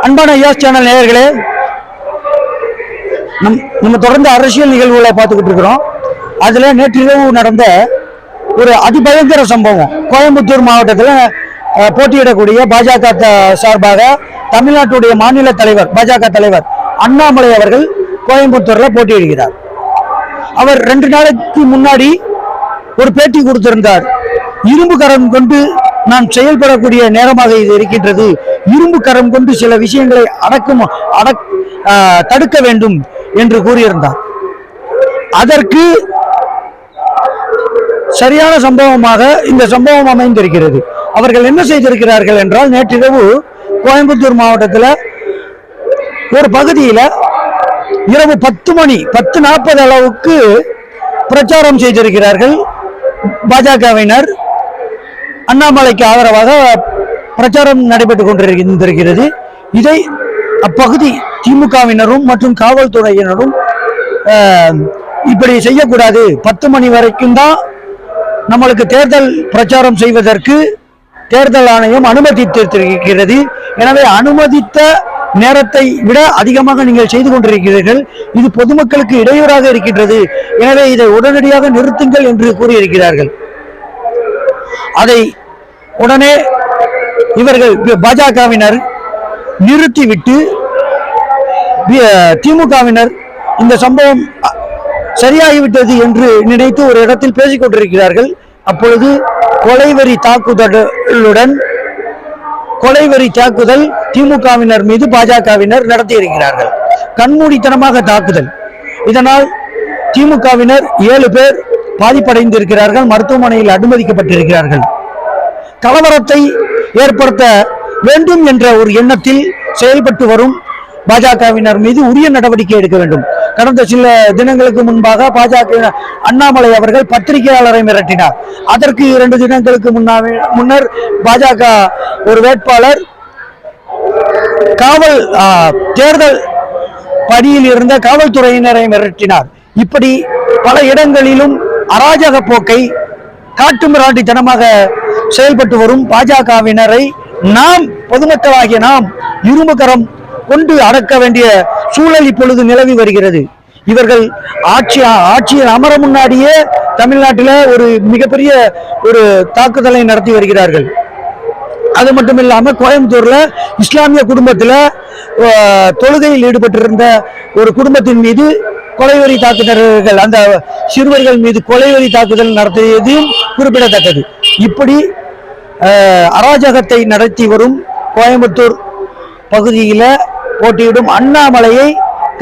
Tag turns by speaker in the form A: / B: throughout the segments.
A: அன்பான ஐயாஸ் சேனல் நேயர்களே, நம்ம தொடர்ந்து அரசியல் நிகழ்வுகளை பார்த்துக்கிட்டு இருக்கிறோம். அதுல நேற்றிரவு நடந்த ஒரு அதிபயங்கர சம்பவம். கோயம்புத்தூர் மாவட்டத்தில் போட்டியிடக்கூடிய பாஜக சார்பாக தமிழ்நாட்டுடைய மாநில தலைவர் பாஜக தலைவர் அண்ணாமலை அவர்கள் கோயம்புத்தூர்ல போட்டியிடுகிறார். அவர் 2 நாளைக்கு முன்னாடி ஒரு பேட்டி கொடுத்திருந்தார். இரும்பு கரம் கொண்டு நாம் செயல்படக்கூடிய நேரமாக இது இருக்கின்றது. இரும்பு கரம் கொண்டு சில விஷயங்களை தடுக்க வேண்டும் என்று கூறியிருந்தார். அதற்கு சரியான சம்பவமாக இந்த சம்பவம் அமைந்திருக்கிறது. அவர்கள் என்ன செய்திருக்கிறார்கள் என்றால், நேற்றிரவு கோயம்புத்தூர் மாவட்டத்தில் ஒரு பகுதியில் இரவு 10:40 அளவுக்கு பிரச்சாரம் செய்திருக்கிறார்கள். பாஜகவினர் அண்ணாமலைக்கு ஆதரவாக பிரச்சாரம் நடைபெற்றுக் கொண்டிருக்கிறது. இதை அப்பகுதி திமுகவினரும் மற்றும் காவல்துறையினரும் இப்படி செய்யக்கூடாது, 10 மணி வரைக்கும் தான் நம்மளுக்கு தேர்தல் பிரச்சாரம் செய்வதற்கு தேர்தல் ஆணையம் அனுமதித்திருக்கிறது. எனவே அனுமதித்த நேரத்தை விட அதிகமாக நீங்கள் செய்து கொண்டிருக்கிறீர்கள். இது பொதுமக்களுக்கு இடையூறாக இருக்கின்றது. எனவே இதை உடனடியாக நிறுத்துங்கள் என்று கூறியிருக்கிறார்கள். அதை உடனே இவர்கள் பாஜகவினர் நிறுத்திவிட்டு திமுகவினர் இந்த சம்பவம் சரியாகிவிட்டது என்று நினைத்து ஒரு இடத்தில் பேசிக் கொண்டிருக்கிறார்கள். அப்பொழுது கொலைவெறி தாக்குதல் திமுகவினர் மீது பாஜகவினர் நடத்தியிருக்கிறார்கள். கண்மூடித்தனமாக தாக்குதல். இதனால் திமுகவினர் 7 பேர் பாதிப்படைந்திருக்கிறார்கள். மருத்துவமனையில் அனுமதிக்கப்பட்டிருக்கிறார்கள். கலவரத்தை ஏற்படுத்த வேண்டும் என்ற ஒரு எண்ணத்தில் செயல்பட்டு வரும் பாஜகவினர் மீது உரிய நடவடிக்கை எடுக்க வேண்டும். கடந்த சில தினங்களுக்கு முன்பாக பாஜக அண்ணாமலை அவர்கள் பத்திரிகையாளரை மிரட்டினார். அதற்கு 2 தினங்களுக்கு முன்னர் பாஜக ஒரு வேட்பாளர் தேர்தல் பணியில் இருந்த காவல்துறையினரை மிரட்டினார். இப்படி பல இடங்களிலும் அராஜக போக்கை காட்டுமிராண்டித்தனமாக செயல்பட்டு வரும் பாஜகவினரை நாம் பொதுமக்களாகிய நாம் இரும்பு கரம் கொண்டு அடக்க வேண்டிய சூழல் இப்பொழுது நிலவி வருகிறது. இவர்கள் ஆட்சியில் அமர முன்னாடியே தமிழ்நாட்டில் ஒரு மிகப்பெரிய ஒரு தாக்குதலை நடத்தி வருகிறார்கள். அது மட்டும் இல்லாமல் கோயம்புத்தூர்ல இஸ்லாமிய குடும்பத்தில் தொழுகையில் ஈடுபட்டிருந்த ஒரு குடும்பத்தின் மீது கொலைவெறி தாக்குதல்கள், அந்த சிறுவர்கள் மீது கொலைவெறி தாக்குதல் நடத்தியதும் குறிப்பிடத்தக்கது. இப்படி அராஜகத்தை நடத்தி வரும் கோயம்புத்தூர் பகுதியில் போட்டியிடும் அண்ணாமலையை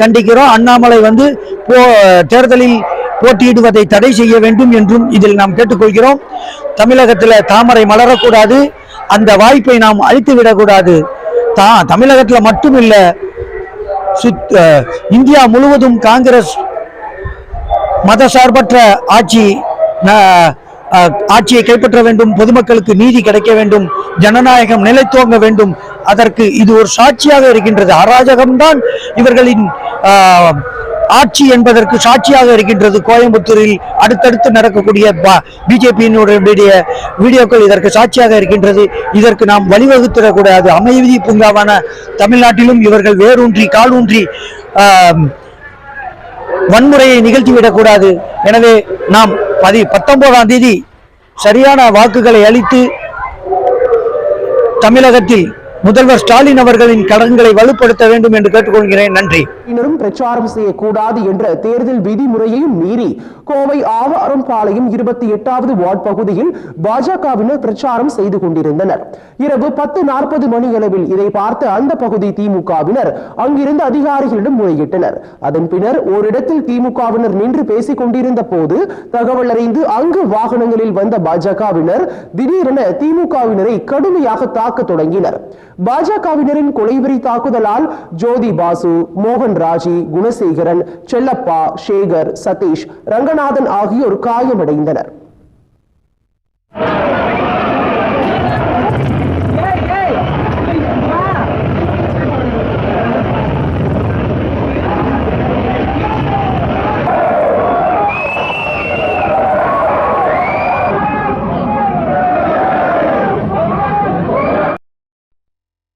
A: கண்டிக்கிறோம். அண்ணாமலை தேர்தலில் போட்டியிடுவதை தடை செய்ய வேண்டும் என்றும் இதில் நாம் கேட்டுக்கொள்கிறோம். தமிழகத்தில் தாமரை மலரக்கூடாது. அந்த வாய்ப்பை நாம் அழித்து விடக்கூடாது. தமிழகத்தில் மட்டுமில்ல, இந்தியா முழுவதும் காங்கிரஸ் மதசார்பற்ற ஆட்சியை கைப்பற்ற வேண்டும். பொதுமக்களுக்கு நீதி கிடைக்க வேண்டும். ஜனநாயகம் நிலைத்துவங்க வேண்டும். அதற்கு இது ஒரு சாட்சியாக இருக்கின்றது. அராஜகம்தான் இவர்களின் ஆட்சி என்பதற்கு சாட்சியாக இருக்கின்றது. கோயம்புத்தூரில் அடுத்தடுத்து நடக்கக்கூடிய பிஜேபியினுடைய வீடியோக்கள் இதற்கு சாட்சியாக இருக்கின்றது. இதற்கு நாம் வழிவகுத்திடக்கூடாது. அமைதி பூங்காவான தமிழ்நாட்டிலும் இவர்கள் வேரூன்றி காலூன்றி வன்முறையை நிகழ்த்திவிடக்கூடாது. எனவே நாம் 19ஆம் தேதி சரியான வாக்குகளை அளித்து தமிழகத்தில் முதல்வர் ஸ்டாலின் அவர்களின் கடன்களை வலுப்படுத்த வேண்டும் என்று கேட்டுக்கொள்கிறேன். நன்றி.
B: பிரச்சாரம் செய்யக்கூடாது என்ற தேர்தல் விதிமுறையையும் மீறி கோவை ஆவாரம்பாளையம் 28வது வார்டு பகுதியில் பாஜகவினர் பிரச்சாரம் செய்து கொண்டிருந்தனர். இரவு 10:40 மணி அளவில் இதை பார்த்த அந்த பகுதி திமுகவினர் அங்கிருந்த அதிகாரிகளிடம் முறையிட்டனர். அதன் பின்னர் ஓரிடத்தில் திமுகவினர் நின்று பேசிக் கொண்டிருந்த போது தகவல் அறிந்து அங்கு வாகனங்களில் வந்த பாஜகவினர் திடீரென திமுகவினரை கடுமையாக தாக்க தொடங்கினர். பாஜகவினரின் கொலைவெறி தாக்குதலால் ஜோதி பாசு, மோகன் ராஜி, குணசேகரன், செல்லப்பா, சேகர், சதீஷ், ரங்கநாதன் ஆகியோர் காயமடைந்தனர்.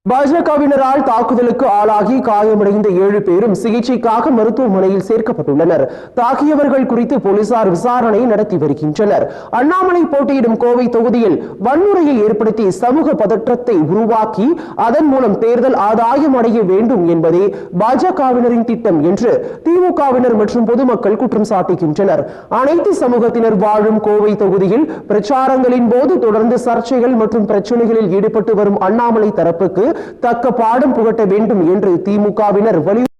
B: பாஜகவினரால் தாக்குதலுக்கு ஆளாகி காயமடைந்த 7 பேரும் சிகிச்சைக்காக மருத்துவமனையில் சேர்க்கப்பட்டுள்ளனர். தாக்கியவர்கள் குறித்து போலீசார் விசாரணை நடத்தி வருகின்றனர். அண்ணாமலை போட்டியிடும் கோவை தொகுதியில் வன்முறையை ஏற்படுத்தி சமூக பதற்றத்தை உருவாக்கி அதன் மூலம் தேர்தல் ஆதாயம் அடைய வேண்டும் என்பதே பாஜகவினரின் திட்டம் என்று திமுகவினர் மற்றும் பொதுமக்கள் குற்றம் சாட்டுகின்றனர். அனைத்து சமூகத்தினர் வாழும் கோவை தொகுதியில் பிரச்சாரங்களின் போது தொடர்ந்து சர்ச்சைகள் மற்றும் பிரச்சனைகளில் ஈடுபட்டு வரும் அண்ணாமலை தரப்புக்கு தக்க பாடம் புகட்ட வேண்டும் என்று திமுகவினர் வலியுறுத்தி